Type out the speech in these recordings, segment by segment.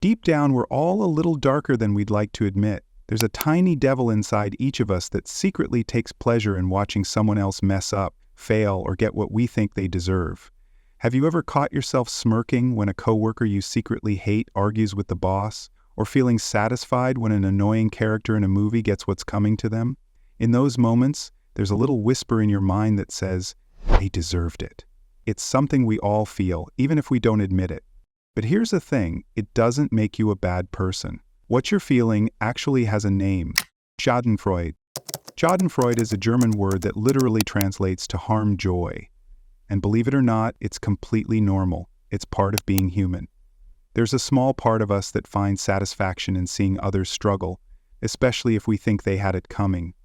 Deep down, we're all a little darker than we'd like to admit. There's a tiny devil inside each of us that secretly takes pleasure in watching someone else mess up, fail, or get what we think they deserve. Have you ever caught yourself smirking when a coworker you secretly hate argues with the boss, or feeling satisfied when an annoying character in a movie gets what's coming to them? In those moments, there's a little whisper in your mind that says, "They deserved it." It's something we all feel, even if we don't admit it. But here's the thing, it doesn't make you a bad person. What you're feeling actually has a name: Schadenfreude. Schadenfreude is a German word that literally translates to harm joy. And believe it or not, it's completely normal. It's part of being human. There's a small part of us that finds satisfaction in seeing others struggle, especially if we think they had it coming.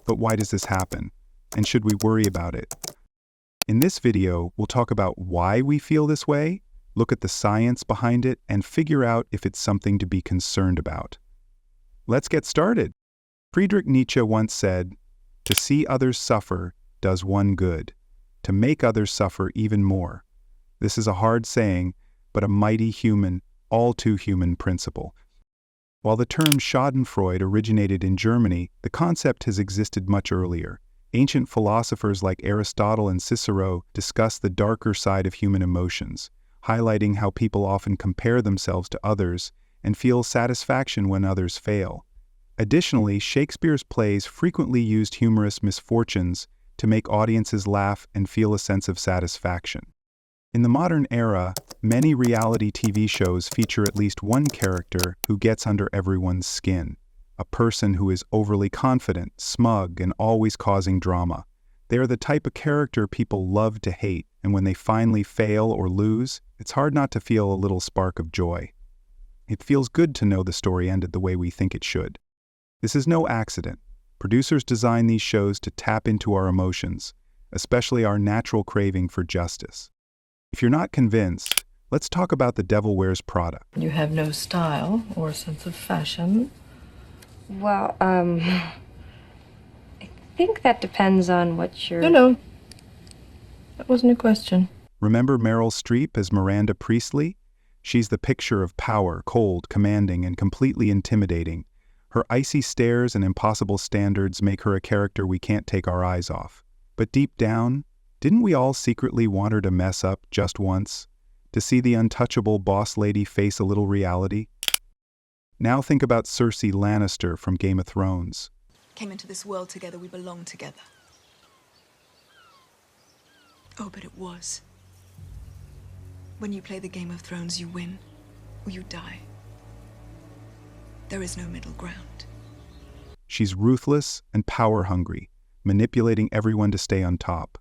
But why does this happen? And should we worry about it? In this video, we'll talk about why we feel this way, look at the science behind it, and figure out if it's something to be concerned about. Let's get started. Friedrich Nietzsche once said, "To see others suffer does one good. To make others suffer even more." This is a hard saying, but a mighty human, all too human principle. While the term Schadenfreude originated in Germany, the concept has existed much earlier. Ancient philosophers like Aristotle and Cicero discussed the darker side of human emotions, highlighting how people often compare themselves to others and feel satisfaction when others fail. Additionally, Shakespeare's plays frequently used humorous misfortunes to make audiences laugh and feel a sense of satisfaction. In the modern era, many reality TV shows feature at least one character who gets under everyone's skin, a person who is overly confident, smug, and always causing drama. They are the type of character people love to hate, and when they finally fail or lose, it's hard not to feel a little spark of joy. It feels good to know the story ended the way we think it should. This is no accident. Producers design these shows to tap into our emotions, especially our natural craving for justice. If you're not convinced, let's talk about The Devil Wears Prada. You have no style or sense of fashion. Well, I think that depends on what you're... No. That wasn't a question. Remember Meryl Streep as Miranda Priestley? She's the picture of power, cold, commanding, and completely intimidating. Her icy stares and impossible standards make her a character we can't take our eyes off. But deep down, didn't we all secretly want her to mess up just once? To see the untouchable boss lady face a little reality? Now think about Cersei Lannister from Game of Thrones. Came into this world together, we belong together. Oh, but it was. When you play the Game of Thrones, you win, or you die. There is no middle ground. She's ruthless and power-hungry, manipulating everyone to stay on top.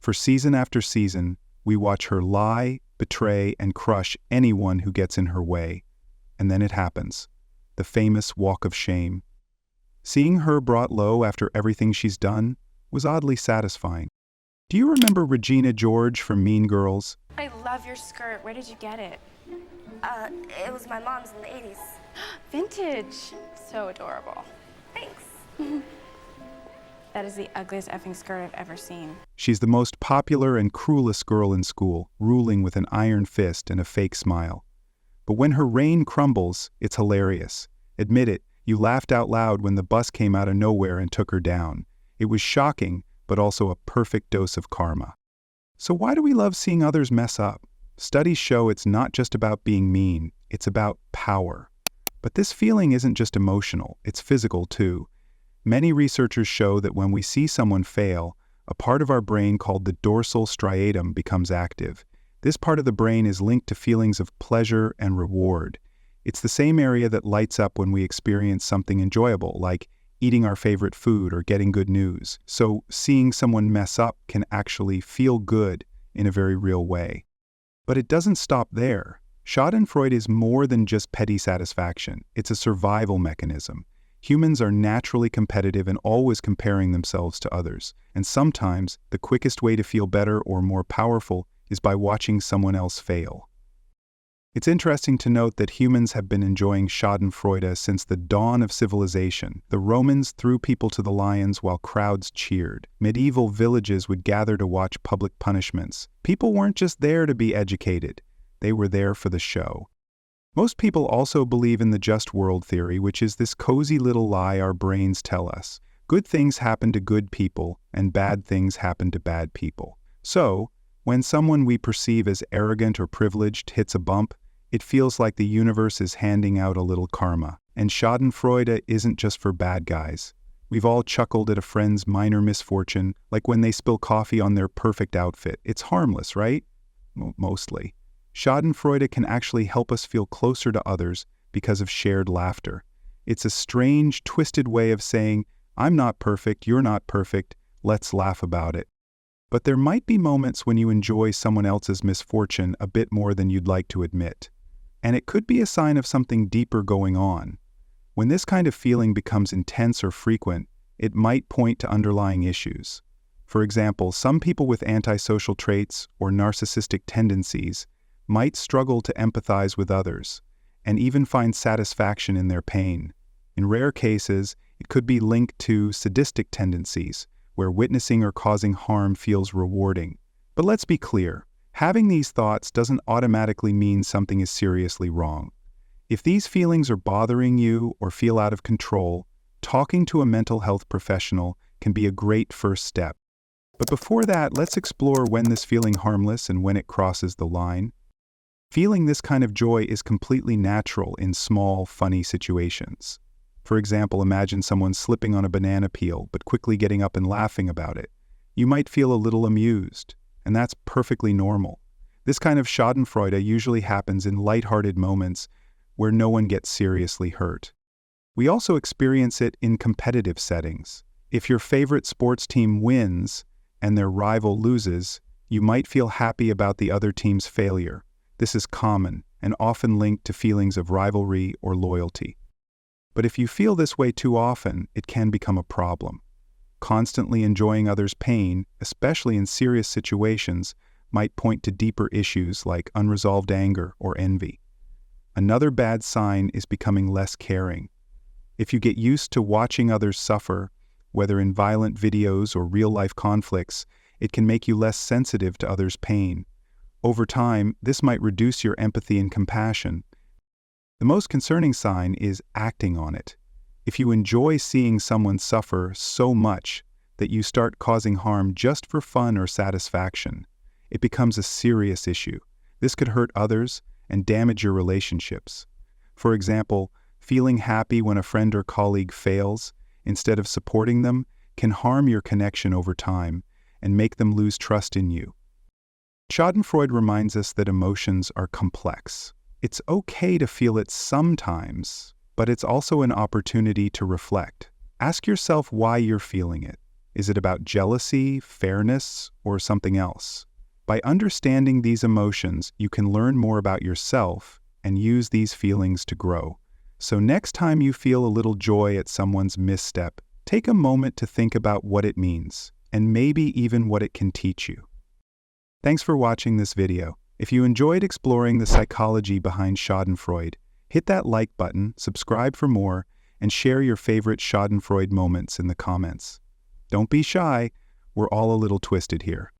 For season after season, we watch her lie, betray, and crush anyone who gets in her way. And then it happens. The famous walk of shame. Seeing her brought low after everything she's done was oddly satisfying. Do you remember Regina George from Mean Girls? I love your skirt. Where did you get it? It was my mom's in the 80s. Vintage. So adorable. Thanks. That is the ugliest effing skirt I've ever seen. She's the most popular and cruelest girl in school, ruling with an iron fist and a fake smile. But when her reign crumbles, it's hilarious. Admit it, you laughed out loud when the bus came out of nowhere and took her down. It was shocking, but also a perfect dose of karma. So why do we love seeing others mess up? Studies show it's not just about being mean, it's about power. But this feeling isn't just emotional, it's physical too. Many researchers show that when we see someone fail, a part of our brain called the dorsal striatum becomes active. This part of the brain is linked to feelings of pleasure and reward. It's the same area that lights up when we experience something enjoyable, like eating our favorite food or getting good news. So seeing someone mess up can actually feel good in a very real way. But it doesn't stop there. Schadenfreude is more than just petty satisfaction. It's a survival mechanism. Humans are naturally competitive and always comparing themselves to others. And sometimes, the quickest way to feel better or more powerful is by watching someone else fail. It's interesting to note that humans have been enjoying Schadenfreude since the dawn of civilization. The Romans threw people to the lions while crowds cheered. Medieval villages would gather to watch public punishments. People weren't just there to be educated. They were there for the show. Most people also believe in the just world theory, which is this cozy little lie our brains tell us. Good things happen to good people, and bad things happen to bad people. So, when someone we perceive as arrogant or privileged hits a bump, it feels like the universe is handing out a little karma. And Schadenfreude isn't just for bad guys. We've all chuckled at a friend's minor misfortune, like when they spill coffee on their perfect outfit. It's harmless, right? Mostly. Schadenfreude can actually help us feel closer to others because of shared laughter. It's a strange, twisted way of saying, I'm not perfect, you're not perfect, let's laugh about it. But there might be moments when you enjoy someone else's misfortune a bit more than you'd like to admit. And it could be a sign of something deeper going on. When this kind of feeling becomes intense or frequent, it might point to underlying issues. For example, some people with antisocial traits or narcissistic tendencies might struggle to empathize with others, and even find satisfaction in their pain. In rare cases, it could be linked to sadistic tendencies, where witnessing or causing harm feels rewarding. But let's be clear, having these thoughts doesn't automatically mean something is seriously wrong. If these feelings are bothering you or feel out of control, talking to a mental health professional can be a great first step. But before that, let's explore when this feeling harmless and when it crosses the line. Feeling this kind of joy is completely natural in small, funny situations. For example, imagine someone slipping on a banana peel but quickly getting up and laughing about it. You might feel a little amused, and that's perfectly normal. This kind of Schadenfreude usually happens in lighthearted moments where no one gets seriously hurt. We also experience it in competitive settings. If your favorite sports team wins and their rival loses, you might feel happy about the other team's failure. This is common and often linked to feelings of rivalry or loyalty. But if you feel this way too often, it can become a problem. Constantly enjoying others' pain, especially in serious situations, might point to deeper issues like unresolved anger or envy. Another bad sign is becoming less caring. If you get used to watching others suffer, whether in violent videos or real-life conflicts, it can make you less sensitive to others' pain. Over time, this might reduce your empathy and compassion. The most concerning sign is acting on it. If you enjoy seeing someone suffer so much that you start causing harm just for fun or satisfaction, it becomes a serious issue. This could hurt others and damage your relationships. For example, feeling happy when a friend or colleague fails, instead of supporting them, can harm your connection over time and make them lose trust in you. Schadenfreude reminds us that emotions are complex. It's okay to feel it sometimes, but it's also an opportunity to reflect. Ask yourself why you're feeling it. Is it about jealousy, fairness, or something else? By understanding these emotions, you can learn more about yourself and use these feelings to grow. So next time you feel a little joy at someone's misstep, take a moment to think about what it means, and maybe even what it can teach you. Thanks for watching this video. If you enjoyed exploring the psychology behind Schadenfreude, hit that like button, subscribe for more, and share your favorite Schadenfreude moments in the comments. Don't be shy, we're all a little twisted here.